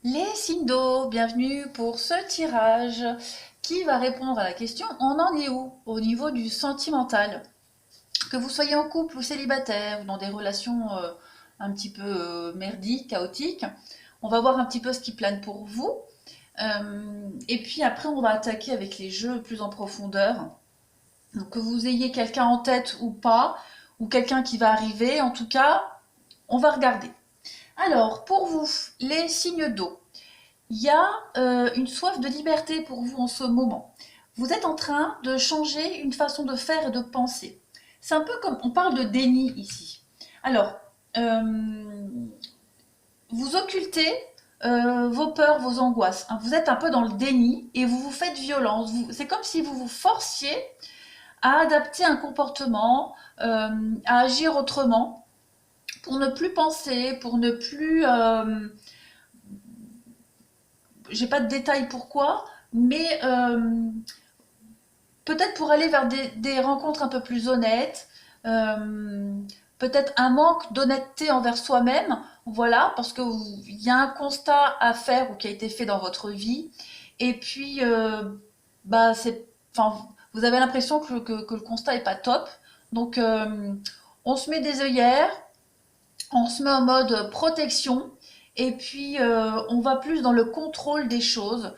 Les signes d'eau, bienvenue pour ce tirage qui va répondre à la question on en est où au niveau du sentimental? Que vous soyez en couple ou célibataire ou dans des relations un petit peu merdiques, chaotiques, on va voir un petit peu ce qui plane pour vous. Et puis après, on va attaquer avec les jeux plus en profondeur. Donc, que vous ayez quelqu'un en tête ou pas, ou quelqu'un qui va arriver, en tout cas, on va regarder. Alors, pour vous, les signes d'eau. Il y a une soif de liberté pour vous en ce moment. Vous êtes en train de changer une façon de faire et de penser. C'est un peu comme on parle de déni ici. Alors, euh, vous occultez vos peurs, vos angoisses, hein. Vous êtes un peu dans le déni et vous vous faites violence. C'est comme si vous vous forciez à adapter un comportement, à agir autrement, pour ne plus penser, pour ne plus j'ai pas de détails pourquoi, mais peut-être pour aller vers des rencontres un peu plus honnêtes, euh, peut-être un manque d'honnêteté envers soi-même, voilà, parce qu'il y a un constat à faire ou qui a été fait dans votre vie, et puis bah enfin, vous avez l'impression que le constat est pas top, donc on se met des œillères, on se met en mode protection et puis on va plus dans le contrôle des choses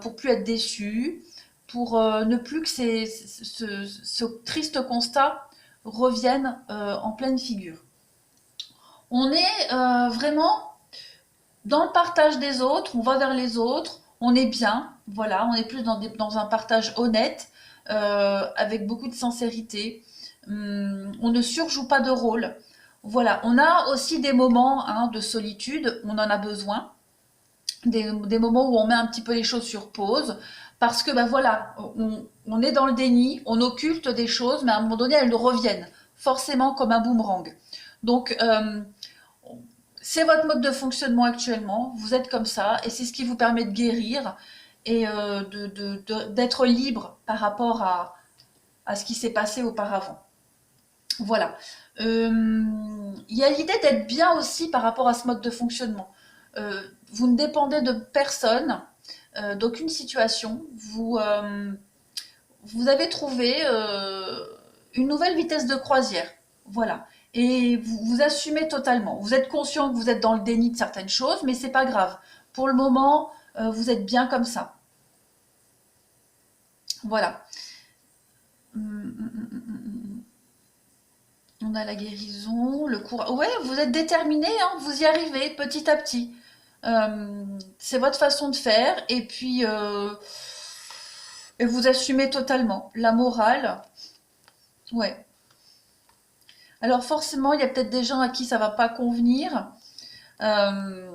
pour plus être déçu, pour ne plus que ce triste constat revienne en pleine figure. On est vraiment dans le partage des autres, on va vers les autres, on est bien, voilà, on est plus dans un partage honnête, avec beaucoup de sincérité. On ne surjoue pas de rôle. Voilà, on a aussi des moments hein, de solitude, on en a besoin, des moments où on met un petit peu les choses sur pause, parce que ben voilà, on est dans le déni, on occulte des choses, mais à un moment donné, elles reviennent, forcément comme un boomerang. Donc, c'est votre mode de fonctionnement actuellement, vous êtes comme ça, et c'est ce qui vous permet de guérir et d'être libre par rapport à ce qui s'est passé auparavant. Voilà. Il y a l'idée d'être bien aussi par rapport à ce mode de fonctionnement. Vous ne dépendez de personne, d'aucune situation. Vous avez trouvé une nouvelle vitesse de croisière. Voilà. Et vous assumez totalement. Vous êtes conscient que vous êtes dans le déni de certaines choses, mais c'est pas grave. Pour le moment, vous êtes bien comme ça. Voilà. On a la guérison, le courage. Ouais, vous êtes déterminé, hein, vous y arrivez petit à petit. C'est votre façon de faire et vous assumez totalement la morale. Ouais. Alors forcément, il y a peut-être des gens à qui ça va pas convenir, euh,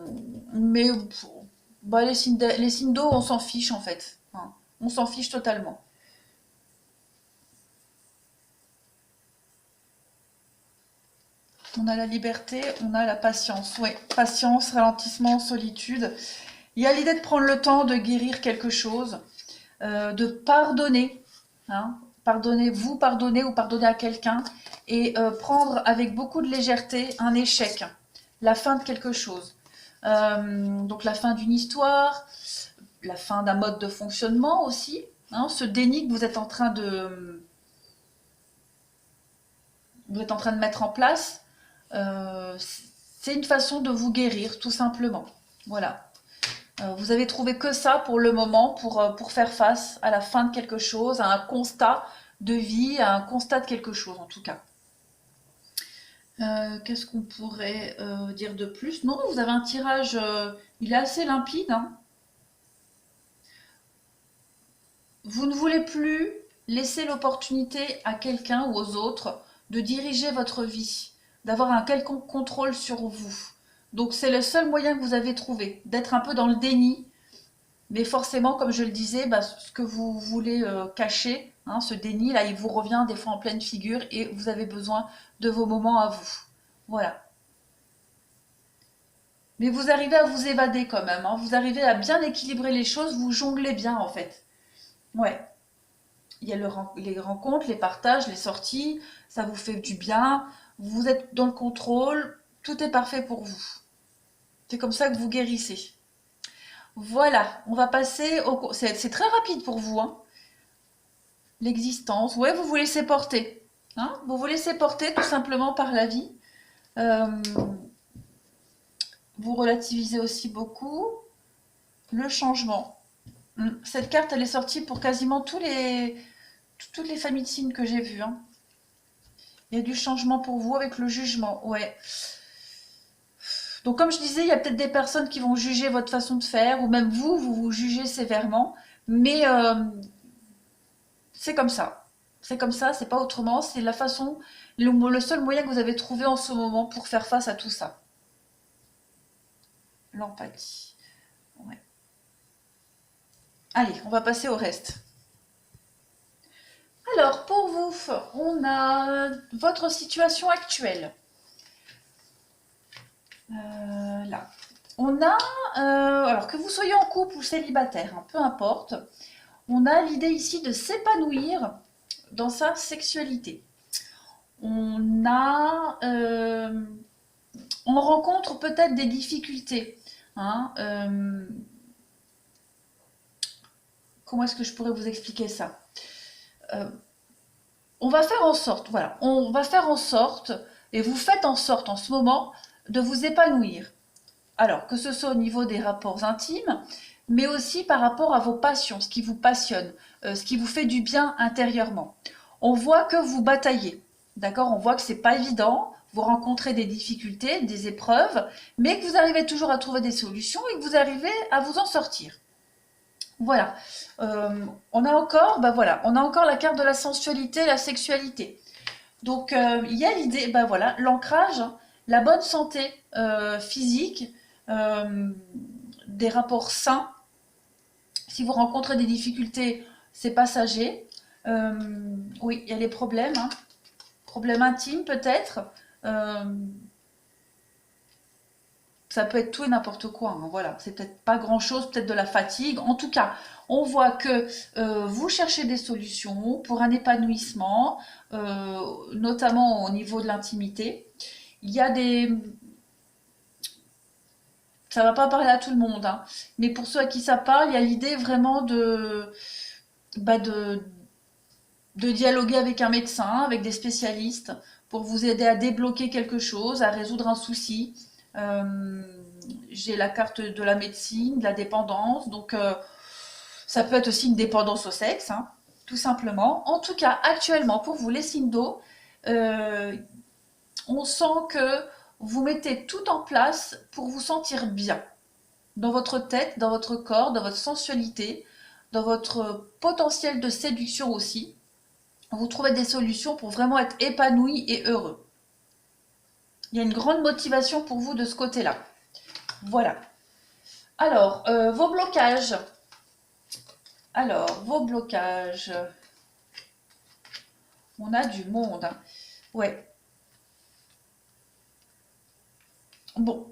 mais bah, les signes d'eau, on s'en fiche en fait, hein. On s'en fiche totalement. On a la liberté, on a la patience. Ouais, patience, ralentissement, solitude. Il y a l'idée de prendre le temps de guérir quelque chose, de pardonner, hein, pardonner, vous pardonner ou pardonner à quelqu'un, et prendre avec beaucoup de légèreté un échec, la fin de quelque chose. Donc la fin d'une histoire, la fin d'un mode de fonctionnement aussi, hein, ce déni que vous êtes en train de mettre en place, euh, c'est une façon de vous guérir, tout simplement. Voilà. Vous avez trouvé que ça pour le moment, pour faire face à la fin de quelque chose, à un constat de vie, à un constat de quelque chose en tout cas. Qu'est-ce qu'on pourrait dire de plus? Non, vous avez un tirage, il est assez limpide, hein. Vous ne voulez plus laisser l'opportunité à quelqu'un ou aux autres de diriger votre vie, d'avoir un quelconque contrôle sur vous. Donc c'est le seul moyen que vous avez trouvé, d'être un peu dans le déni. Mais forcément, comme je le disais, bah, ce que vous voulez cacher, hein, ce déni, là, il vous revient des fois en pleine figure et vous avez besoin de vos moments à vous. Voilà. Mais vous arrivez à vous évader quand même, hein. Vous arrivez à bien équilibrer les choses, vous jonglez bien en fait. Ouais. Il y a les rencontres, les partages, les sorties, ça vous fait du bien, vous êtes dans le contrôle, tout est parfait pour vous. C'est comme ça que vous guérissez. Voilà, on va passer au... C'est très rapide pour vous, hein. L'existence. Ouais, vous vous laissez porter. Hein, vous vous laissez porter tout simplement par la vie. Euh, vous relativisez aussi beaucoup. Le changement. Cette carte, elle est sortie pour quasiment toutes les familles de signes que j'ai vues, hein. Il y a du changement pour vous avec le jugement. Ouais. Donc comme je disais, il y a peut-être des personnes qui vont juger votre façon de faire, ou même vous, vous vous jugez sévèrement. Mais c'est comme ça. C'est comme ça, c'est pas autrement. C'est la façon, le seul moyen que vous avez trouvé en ce moment pour faire face à tout ça. L'empathie. Ouais. Allez, on va passer au reste. Alors, pour vous, on a votre situation actuelle. Là. On a, alors que vous soyez en couple ou célibataire, hein, peu importe, on a l'idée ici de s'épanouir dans sa sexualité. On a, on rencontre peut-être des difficultés, hein, comment est-ce que je pourrais vous expliquer ça? Euh, on va faire en sorte, voilà, on va faire en sorte, et vous faites en sorte en ce moment, de vous épanouir. Alors, que ce soit au niveau des rapports intimes, mais aussi par rapport à vos passions, ce qui vous passionne, ce qui vous fait du bien intérieurement. On voit que vous bataillez, d'accord? On voit que c'est pas évident, vous rencontrez des difficultés, des épreuves, mais que vous arrivez toujours à trouver des solutions et que vous arrivez à vous en sortir. Voilà. On a encore, bah voilà, on a encore la carte de la sensualité, la sexualité. Donc il y a l'idée, bah voilà, l'ancrage, la bonne santé physique, euh, des rapports sains. Si vous rencontrez des difficultés, c'est passager. Oui, il y a les problèmes, hein. Problèmes intimes peut-être. Euh, Ça peut être tout et n'importe quoi, hein, voilà, c'est peut-être pas grand-chose, peut-être de la fatigue. En tout cas, on voit que vous cherchez des solutions pour un épanouissement, notamment au niveau de l'intimité. Il y a des... Ça va pas parler à tout le monde, hein, mais pour ceux à qui ça parle, il y a l'idée vraiment bah de dialoguer avec un médecin, avec des spécialistes, pour vous aider à débloquer quelque chose, à résoudre un souci. Euh, j'ai la carte de la médecine, de la dépendance, donc ça peut être aussi une dépendance au sexe, hein, tout simplement. En tout cas, actuellement, pour vous, les signes d'eau, euh, on sent que vous mettez tout en place pour vous sentir bien dans votre tête, dans votre corps, dans votre sensualité, dans votre potentiel de séduction aussi. Vous trouvez des solutions pour vraiment être épanoui et heureux. Il y a une grande motivation pour vous de ce côté-là. Voilà. Alors, vos blocages. Alors, vos blocages. On a du monde, hein. Ouais. Bon.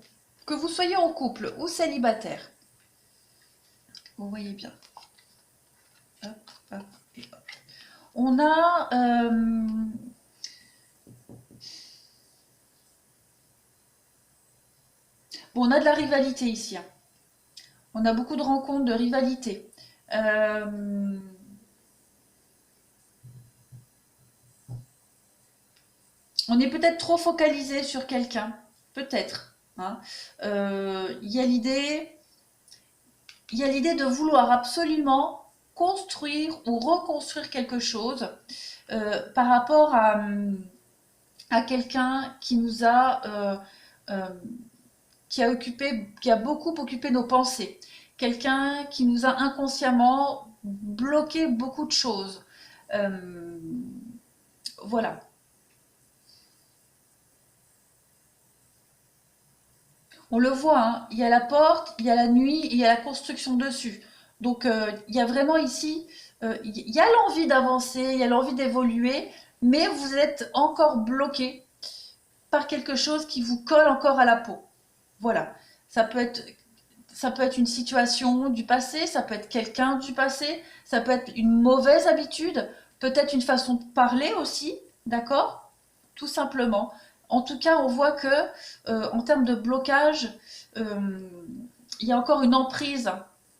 Que vous soyez en couple ou célibataire. Vous voyez bien. Hop, hop et hop. On a... bon, on a de la rivalité ici, hein. On a beaucoup de rencontres de rivalité. Euh, on est peut-être trop focalisé sur quelqu'un. Peut-être, hein. Il y a l'idée de vouloir absolument construire ou reconstruire quelque chose par rapport à quelqu'un qui nous a euh, qui a beaucoup occupé nos pensées, quelqu'un qui nous a inconsciemment bloqué beaucoup de choses. Euh, voilà. On le voit, hein, il y a la porte, il y a la nuit, et il y a la construction dessus. Donc il y a vraiment ici, il y a l'envie d'avancer, il y a l'envie d'évoluer, mais vous êtes encore bloqué par quelque chose qui vous colle encore à la peau. Voilà. Ça peut être, ça peut être une situation du passé, ça peut être quelqu'un du passé, ça peut être une mauvaise habitude, peut-être une façon de parler aussi, d'accord? Tout simplement. En tout cas, on voit que en termes de blocage, euh, il y a encore une emprise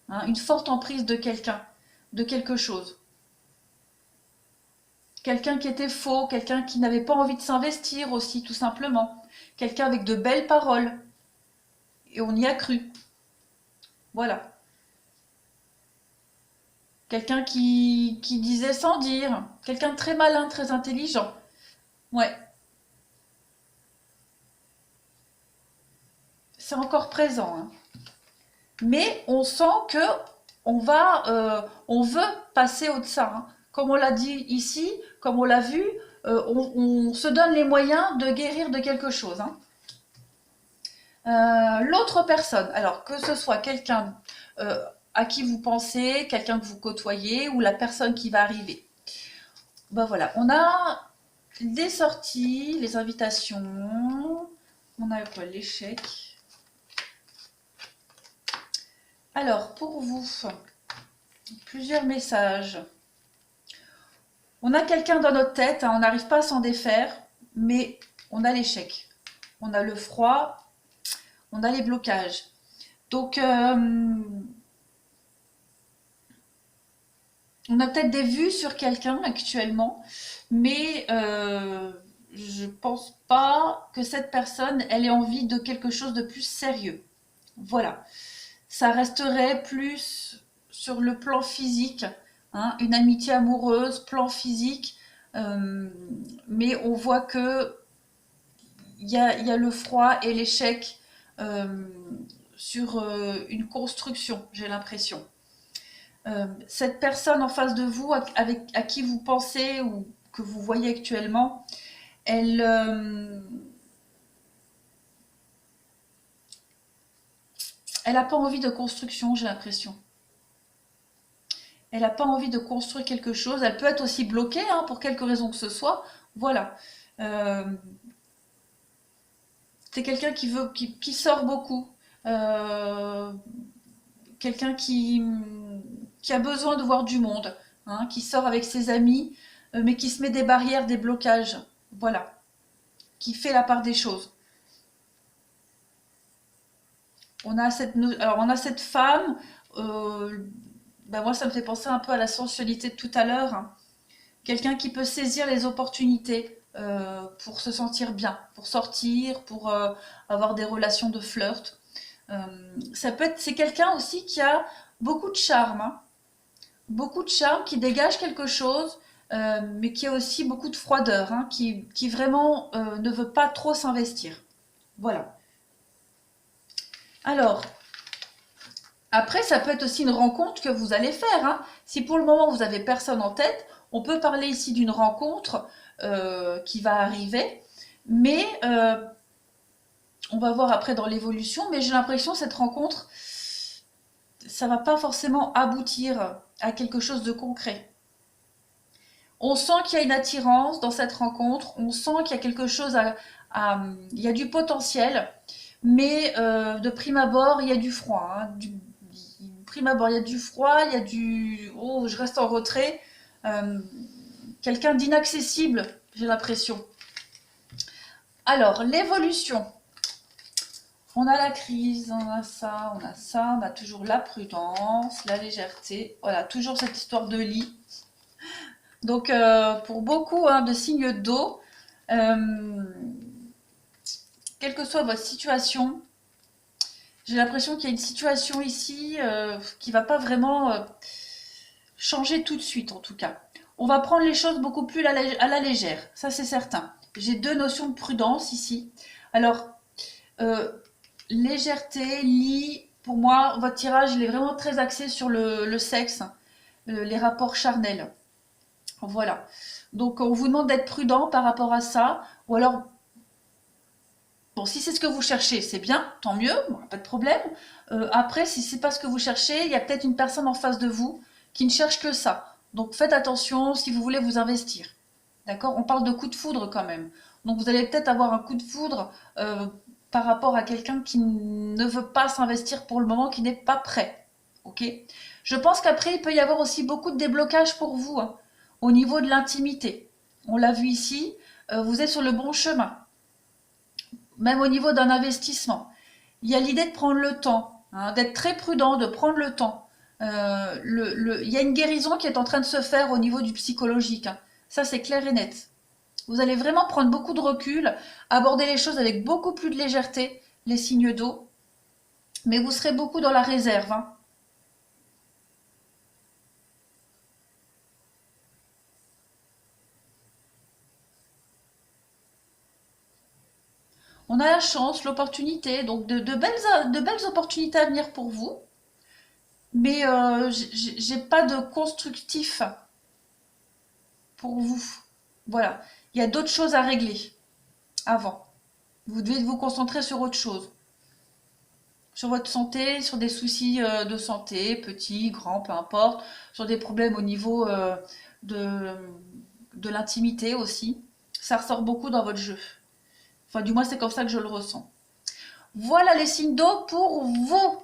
hein, une forte emprise de quelqu'un, de quelque chose. Quelqu'un qui était faux, quelqu'un qui n'avait pas envie de s'investir aussi, tout simplement. Quelqu'un avec de belles paroles. Et on y a cru. Voilà. Quelqu'un qui disait sans dire. Quelqu'un de très malin, très intelligent. Ouais, c'est encore présent, hein. Mais on sent que on veut passer au-delà, hein. Comme on l'a dit ici, comme on l'a vu, on se donne les moyens de guérir de quelque chose, hein. L'autre personne, alors que ce soit quelqu'un à qui vous pensez, quelqu'un que vous côtoyez ou la personne qui va arriver. Ben voilà, on a des sorties, les invitations, on a quoi, l'échec. Alors, pour vous, plusieurs messages. On a quelqu'un dans notre tête, hein, on n'arrive pas à s'en défaire, mais on a l'échec. On a le froid, on a les blocages. Donc, on a peut-être des vues sur quelqu'un actuellement, mais je pense pas que cette personne, elle ait envie de quelque chose de plus sérieux. Voilà. Ça resterait plus sur le plan physique, hein, une amitié amoureuse, plan physique, euh, mais on voit que il y a le froid et l'échec euh, sur une construction, j'ai l'impression. Cette personne en face de vous, à qui vous pensez ou que vous voyez actuellement, elle, elle n'a pas envie de construction, j'ai l'impression. Elle n'a pas envie de construire quelque chose. Elle peut être aussi bloquée, hein, pour quelque raison que ce soit. Voilà. Euh, c'est quelqu'un qui sort beaucoup. Euh, quelqu'un qui a besoin de voir du monde, hein, qui sort avec ses amis, mais qui se met des barrières, des blocages. Voilà. Qui fait la part des choses. Alors on a cette femme. Ben moi, ça me fait penser un peu à la sensualité de tout à l'heure, hein. Quelqu'un qui peut saisir les opportunités pour se sentir bien, pour sortir, pour avoir des relations de flirt. C'est quelqu'un aussi qui a beaucoup de charme, hein. Beaucoup de charme, qui dégage quelque chose, mais qui a aussi beaucoup de froideur, hein, qui vraiment ne veut pas trop s'investir. Voilà. Alors, après, ça peut être aussi une rencontre que vous allez faire, hein. Si pour le moment vous avez personne en tête, on peut parler ici d'une rencontre qui va arriver, mais on va voir après dans l'évolution. Mais j'ai l'impression que cette rencontre, ça va pas forcément aboutir à quelque chose de concret. On sent qu'il y a une attirance dans cette rencontre, on sent qu'il y a quelque chose il y a du potentiel, mais de prime abord, il y a du froid, hein, prime abord, il y a du froid, il y a du oh, je reste en retrait, euh, quelqu'un d'inaccessible, j'ai l'impression. Alors, l'évolution. On a la crise, on a ça, on a toujours la prudence, la légèreté. Voilà, toujours cette histoire de lit. Donc, pour beaucoup, hein, de signes d'eau, euh, quelle que soit votre situation, j'ai l'impression qu'il y a une situation ici qui va pas vraiment changer tout de suite, en tout cas. On va prendre les choses beaucoup plus à la légère, ça c'est certain. J'ai deux notions de prudence ici. Alors, euh, légèreté, lit, pour moi, votre tirage, il est vraiment très axé sur le sexe, les rapports charnels. Voilà. Donc, on vous demande d'être prudent par rapport à ça. Ou alors, bon, si c'est ce que vous cherchez, c'est bien, tant mieux, bon, pas de problème. Après, si c'est pas ce que vous cherchez, il y a peut-être une personne en face de vous qui ne cherche que ça. Donc, faites attention si vous voulez vous investir. D'accord? On parle de coup de foudre quand même. Donc, vous allez peut-être avoir un coup de foudre par rapport à quelqu'un qui ne veut pas s'investir pour le moment, qui n'est pas prêt. Ok? Je pense qu'après, il peut y avoir aussi beaucoup de déblocages pour vous, hein, au niveau de l'intimité. On l'a vu ici, vous êtes sur le bon chemin, même au niveau d'un investissement. Il y a l'idée de prendre le temps, hein, d'être très prudent, de prendre le temps. Il y a une guérison qui est en train de se faire au niveau du psychologique, hein. Ça, c'est clair et net. Vous allez vraiment prendre beaucoup de recul, aborder les choses avec beaucoup plus de légèreté, les signes d'eau, mais vous serez beaucoup dans la réserve, hein. On a la chance, l'opportunité, donc de belles opportunités à venir pour vous, mais j'ai pas de constructif pour vous. Voilà. Il y a d'autres choses à régler avant. Vous devez vous concentrer sur autre chose. Sur votre santé, sur des soucis de santé, petits, grands, peu importe. Sur des problèmes au niveau de, de l'intimité aussi. Ça ressort beaucoup dans votre jeu. Enfin, du moins, c'est comme ça que je le ressens. Voilà les signes d'eau pour vous.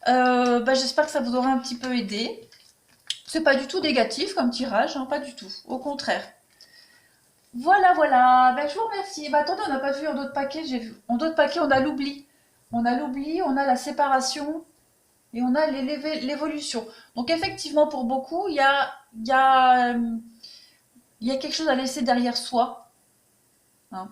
J'espère que ça vous aura un petit peu aidé. C'est pas du tout négatif comme tirage, hein, pas du tout. Au contraire. Voilà, voilà. Je vous remercie. Attendez, on n'a pas vu en d'autres paquets. J'ai vu. En d'autres paquets, on a l'oubli. On a l'oubli, on a la séparation et on a l'évolution. Donc effectivement, pour beaucoup, il y a quelque chose à laisser derrière soi, hein.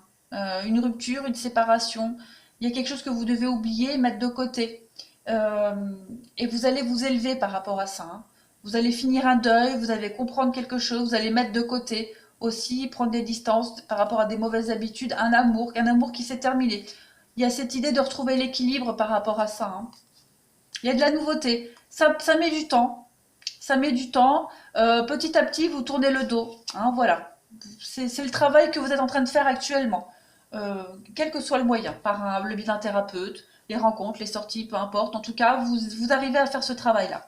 Une rupture, une séparation. Il y a quelque chose que vous devez oublier, mettre de côté. Euh, et vous allez vous élever par rapport à ça, hein. Vous allez finir un deuil, vous allez comprendre quelque chose, vous allez mettre de côté aussi, prendre des distances par rapport à des mauvaises habitudes, un amour qui s'est terminé. Il y a cette idée de retrouver l'équilibre par rapport à ça, hein. Il y a de la nouveauté. Ça met du temps. Ça met du temps. Petit à petit, vous tournez le dos, hein, voilà. C'est le travail que vous êtes en train de faire actuellement. Quel que soit le moyen, le biais d'un thérapeute, les rencontres, les sorties, peu importe. En tout cas, vous arrivez à faire ce travail-là.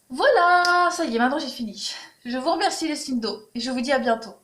Voilà, ça y est, maintenant j'ai fini. Je vous remercie les signes d'eau et je vous dis à bientôt.